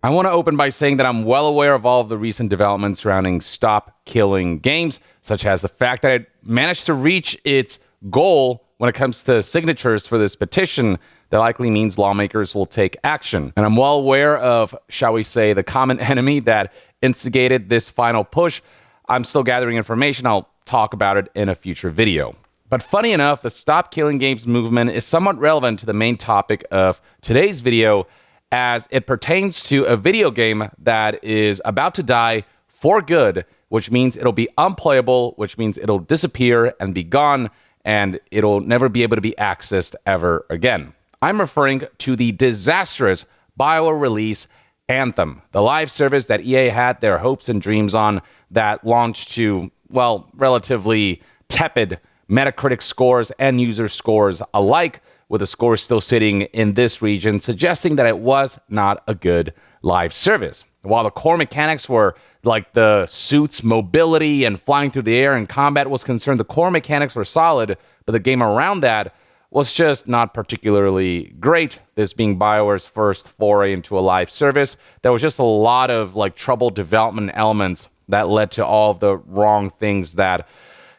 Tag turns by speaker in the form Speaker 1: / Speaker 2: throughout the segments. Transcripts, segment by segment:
Speaker 1: I want to open by saying that I'm well aware of all of the recent developments surrounding Stop Killing Games, such as the fact that it managed to reach its goal when it comes to signatures for this petition. That likely means lawmakers will take action. And I'm well aware of, shall we say, the common enemy that instigated this final push. I'm still gathering information. I'll talk about it in a future video. But funny enough, the Stop Killing Games movement is somewhat relevant to the main topic of today's video, as it pertains to a video game that is about to die for good, which means it'll be unplayable, which means it'll disappear and be gone, and it'll never be able to be accessed ever again. I'm referring to the disastrous Bioware release, Anthem, the live service that EA had their hopes and dreams on, that launched to, well, relatively tepid Metacritic scores and user scores alike, with the scores still sitting in this region, suggesting that it was not a good live service. While the core mechanics were like the suits, mobility, and flying through the air and combat was concerned, the core mechanics were solid, but the game around that was just not particularly great. This being BioWare's first foray into a live service, there was just a lot of troubled development elements that led to all of the wrong things that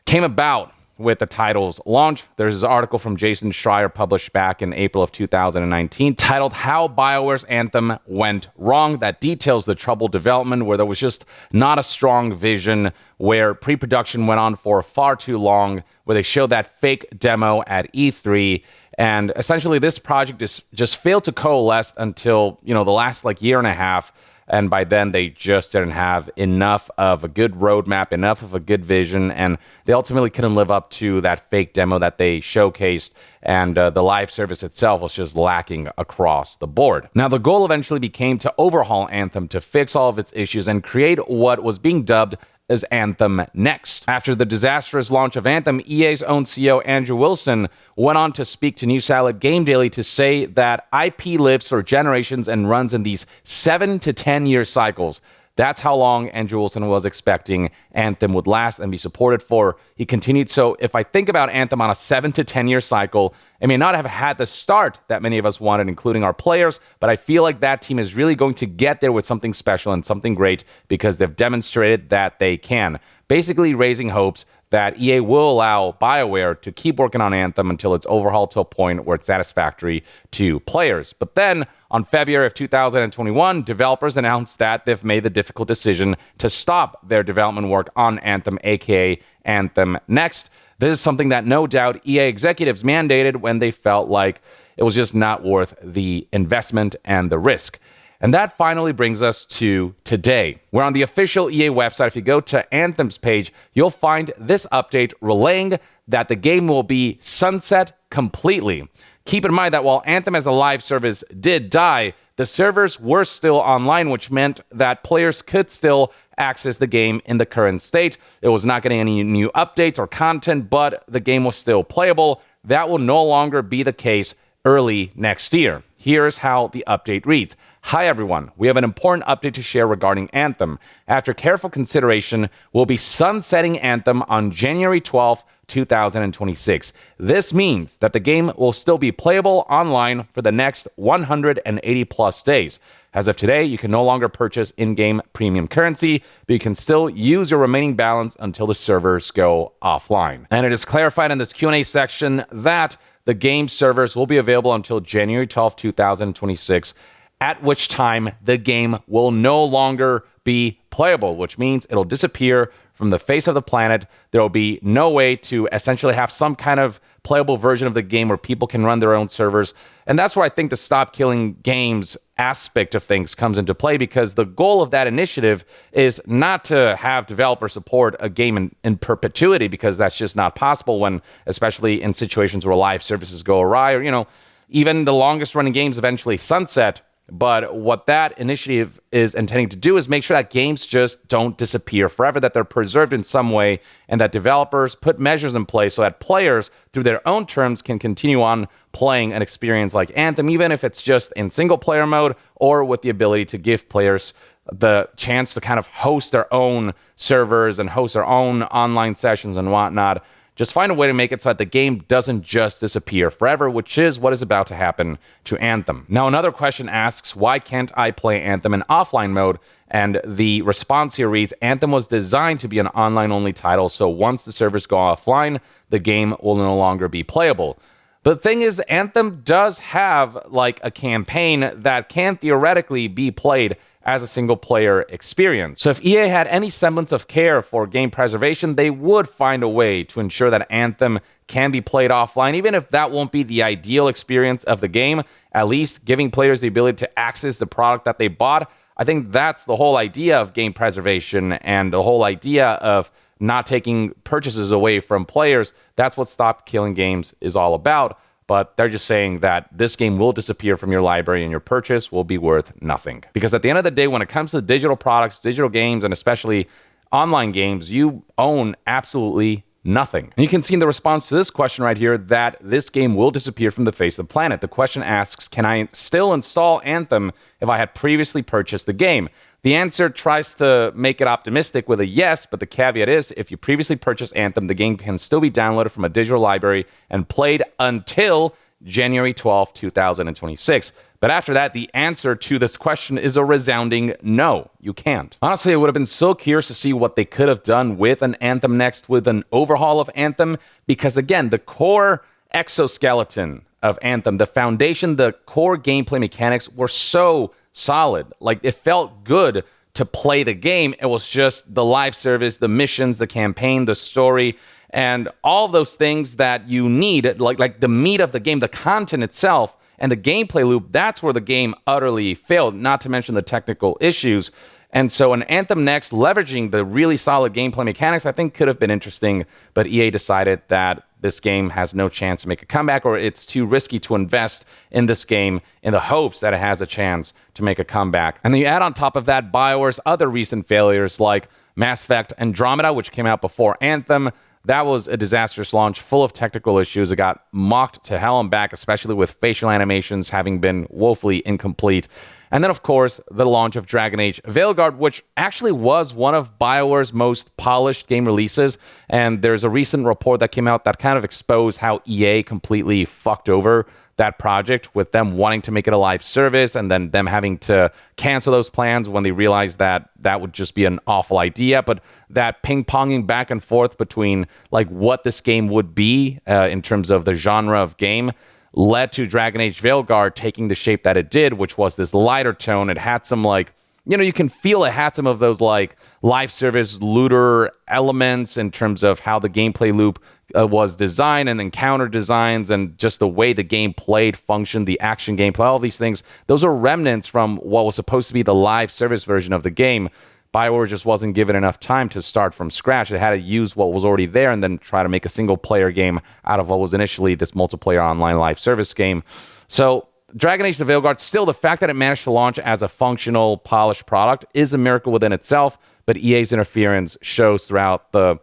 Speaker 1: came about with the title's launch. There's this article from Jason Schreier published back in April of 2019 titled "How BioWare's Anthem Went Wrong," that details the troubled development, where there was just not a strong vision, where pre-production went on for far too long, where they showed that fake demo at E3, and essentially this project just failed to coalesce until the last year and a half. And by then, they just didn't have enough of a good roadmap, enough of a good vision, and they ultimately couldn't live up to that fake demo that they showcased, and the live service itself was just lacking across the board. Now, the goal eventually became to overhaul Anthem to fix all of its issues and create what was being dubbed as Anthem Next. After the disastrous launch of Anthem, EA's own CEO Andrew Wilson went on to speak to News Outlet Game Daily to say that IP lives for generations and runs in these 7 to 10 year cycles. That's how long Andrew Wilson was expecting Anthem would last and be supported for. He continued, "So if I think about Anthem on a 7 to 10 year cycle, it may not have had the start that many of us wanted, including our players, but I feel like that team is really going to get there with something special and something great because they've demonstrated that they can." Basically raising hopes that EA will allow BioWare to keep working on Anthem until it's overhauled to a point where it's satisfactory to players. But then, on February of 2021, developers announced that they've made the difficult decision to stop their development work on Anthem, aka Anthem Next. This is something that no doubt EA executives mandated when they felt like it was just not worth the investment and the risk. And that finally brings us to today. We're on the official EA website. If you go to Anthem's page, you'll find this update relaying that the game will be sunset completely. Keep in mind that while Anthem as a live service did die, the servers were still online, which meant that players could still access the game in the current state. It was not getting any new updates or content, but the game was still playable. That will no longer be the case early next year. Here's how the update reads. Hi everyone, we have an important update to share regarding Anthem. After careful consideration, we'll be sunsetting Anthem on January 12th, 2026. This means that the game will still be playable online for the next 180 plus days. As of today, you can no longer purchase in-game premium currency, but you can still use your remaining balance until the servers go offline. And it is clarified in this Q&A section that the game servers will be available until January 12th, 2026, at which time the game will no longer be playable, which means it'll disappear from the face of the planet. There will be no way to essentially have some kind of playable version of the game where people can run their own servers. And that's where I think the Stop Killing Games aspect of things comes into play, because the goal of that initiative is not to have developers support a game in perpetuity, because that's just not possible when, especially in situations where live services go awry, or, even the longest running games eventually sunset. But what that initiative is intending to do is make sure that games just don't disappear forever, that they're preserved in some way, and that developers put measures in place so that players, through their own terms, can continue on playing an experience like Anthem, even if it's just in single-player mode or with the ability to give players the chance to kind of host their own servers and host their own online sessions and whatnot, Just find a way to make it so that the game doesn't just disappear forever, which is what is about to happen to Anthem. Now, another question asks, why can't I play Anthem in offline mode? And the response here reads, Anthem was designed to be an online-only title, so once the servers go offline, the game will no longer be playable. But the thing is, Anthem does have like a campaign that can theoretically be played as a single-player experience. So if EA had any semblance of care for game preservation, they would find a way to ensure that Anthem can be played offline, even if that won't be the ideal experience of the game, at least giving players the ability to access the product that they bought. I think that's the whole idea of game preservation and the whole idea of not taking purchases away from players. That's what Stop Killing Games is all about. But they're just saying that this game will disappear from your library and your purchase will be worth nothing. Because at the end of the day, when it comes to digital products, digital games, and especially online games, you own absolutely nothing. And you can see in the response to this question right here that this game will disappear from the face of the planet. The question asks, can I still install Anthem if I had previously purchased the game? The answer tries to make it optimistic with a yes, but the caveat is, if you previously purchased Anthem, the game can still be downloaded from a digital library and played until January 12, 2026. But after that, the answer to this question is a resounding no, you can't. Honestly, I would have been so curious to see what they could have done with an Anthem Next, with an overhaul of Anthem, because again, the core exoskeleton of Anthem, the foundation, the core gameplay mechanics were so solid. Like, it felt good to play the game. It was just the live service, the missions, the campaign, the story, and all of those things that you need, like the meat of the game, the content itself, and the gameplay loop. That's where the game utterly failed, not to mention the technical issues. And so an Anthem Next, leveraging the really solid gameplay mechanics, I think could have been interesting, but EA decided that this game has no chance to make a comeback, or it's too risky to invest in this game in the hopes that it has a chance to make a comeback. And then you add on top of that Bioware's other recent failures, like Mass Effect Andromeda, which came out before Anthem. That was a disastrous launch full of technical issues. It got mocked to hell and back, especially with facial animations having been woefully incomplete. And then, of course, the launch of Dragon Age Veilguard, which actually was one of BioWare's most polished game releases. And there's a recent report that came out that kind of exposed how EA completely fucked over that project, with them wanting to make it a live service and then them having to cancel those plans when they realized that that would just be an awful idea. But that ping-ponging back and forth between like what this game would be in terms of the genre of game led to Dragon Age Veilguard taking the shape that it did, which was this lighter tone. It had some like, you can feel it had some of those like live service looter elements in terms of how the gameplay loop was designed, and encounter designs, and just the way the game played, functioned, the action gameplay, all these things. Those are remnants from what was supposed to be the live service version of the game. Bioware just wasn't given enough time to start from scratch. It had to use what was already there and then try to make a single-player game out of what was initially this multiplayer online live service game. So Dragon Age: The Veilguard, still, the fact that it managed to launch as a functional, polished product is a miracle within itself, but EA's interference shows throughout the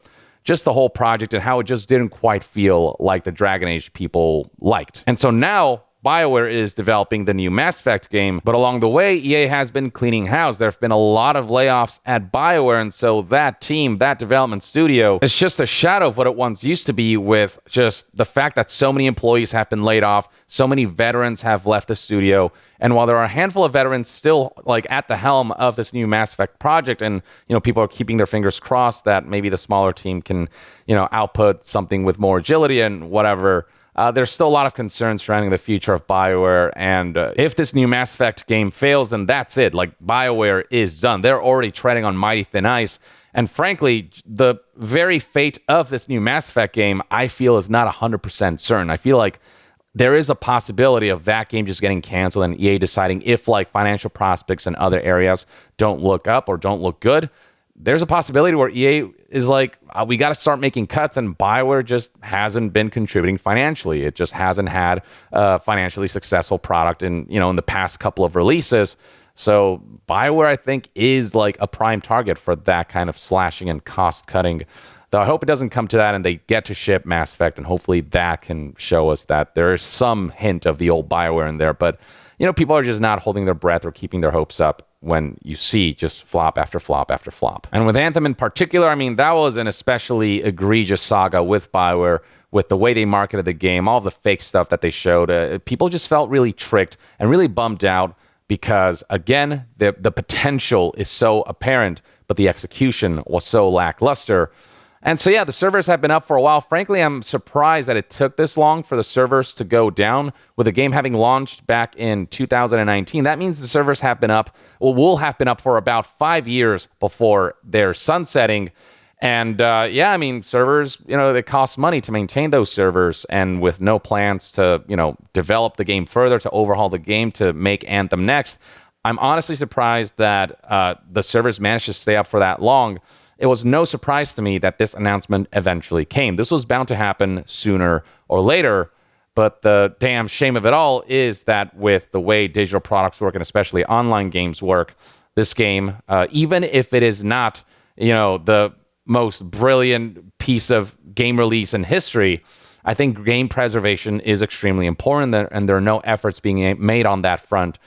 Speaker 1: whole project and how it just didn't quite feel like the Dragon Age people liked. And so now BioWare is developing the new Mass Effect game, but along the way, EA has been cleaning house. There have been a lot of layoffs at BioWare, and so that team, that development studio, is just a shadow of what it once used to be, with just the fact that so many employees have been laid off, so many veterans have left the studio, and while there are a handful of veterans still like at the helm of this new Mass Effect project, and people are keeping their fingers crossed that maybe the smaller team can output something with more agility and whatever, there's still a lot of concerns surrounding the future of BioWare, and if this new Mass Effect game fails, then that's it. Like, BioWare is done. They're already treading on mighty thin ice, and frankly, the very fate of this new Mass Effect game, I feel, is not 100% certain. I feel like there is a possibility of that game just getting canceled and EA deciding, if like financial prospects in other areas don't look up or don't look good, there's a possibility where EA is like, we got to start making cuts, and BioWare just hasn't been contributing financially. It just hasn't had a financially successful product in the past couple of releases. So BioWare, I think, is like a prime target for that kind of slashing and cost cutting. Though I hope it doesn't come to that and they get to ship Mass Effect, and hopefully that can show us that there is some hint of the old BioWare in there. But people are just not holding their breath or keeping their hopes up when you see just flop after flop after flop. And with Anthem in particular, I mean, that was an especially egregious saga with Bioware, with the way they marketed the game, all the fake stuff that they showed. People just felt really tricked and really bummed out because, again, the potential is so apparent, but the execution was so lackluster. And so, yeah, the servers have been up for a while. Frankly, I'm surprised that it took this long for the servers to go down. With the game having launched back in 2019, that means the servers have been up, will have been up for about 5 years before their sunsetting. And yeah, I mean, servers, they cost money to maintain those servers. And with no plans to, develop the game further, to overhaul the game, to make Anthem next, I'm honestly surprised that the servers managed to stay up for that long. It was no surprise to me that this announcement eventually came. This was bound to happen sooner or later, but the damn shame of it all is that with the way digital products work, and especially online games work, this game, even if it is not, the most brilliant piece of game release in history, I think game preservation is extremely important, and there are no efforts being made on that front.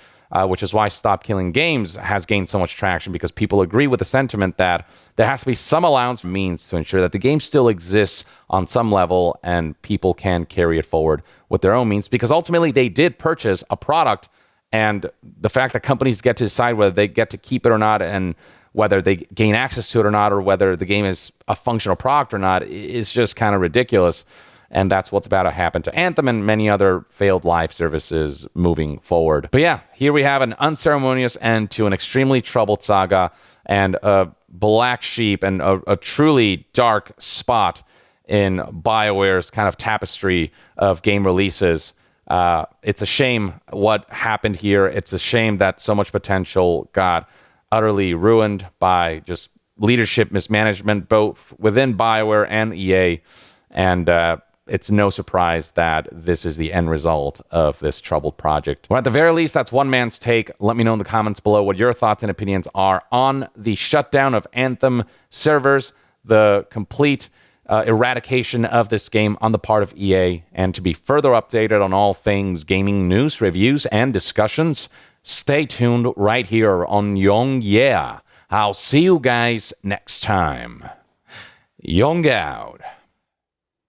Speaker 1: Which is why Stop Killing Games has gained so much traction, because people agree with the sentiment that there has to be some allowance for means to ensure that the game still exists on some level and people can carry it forward with their own means, because ultimately they did purchase a product, and the fact that companies get to decide whether they get to keep it or not, and whether they gain access to it or not, or whether the game is a functional product or not, is just kind of ridiculous. And that's what's about to happen to Anthem and many other failed live services moving forward. But yeah, here we have an unceremonious end to an extremely troubled saga, and a black sheep and a truly dark spot in BioWare's kind of tapestry of game releases. It's a shame what happened here. It's a shame that so much potential got utterly ruined by just leadership mismanagement, both within BioWare and EA. And it's no surprise that this is the end result of this troubled project. Well, at the very least, that's one man's take. Let me know in the comments below what your thoughts and opinions are on the shutdown of Anthem servers, the complete eradication of this game on the part of EA, and to be further updated on all things gaming news, reviews, and discussions, stay tuned right here on Young Yeah. I'll see you guys next time. Young out.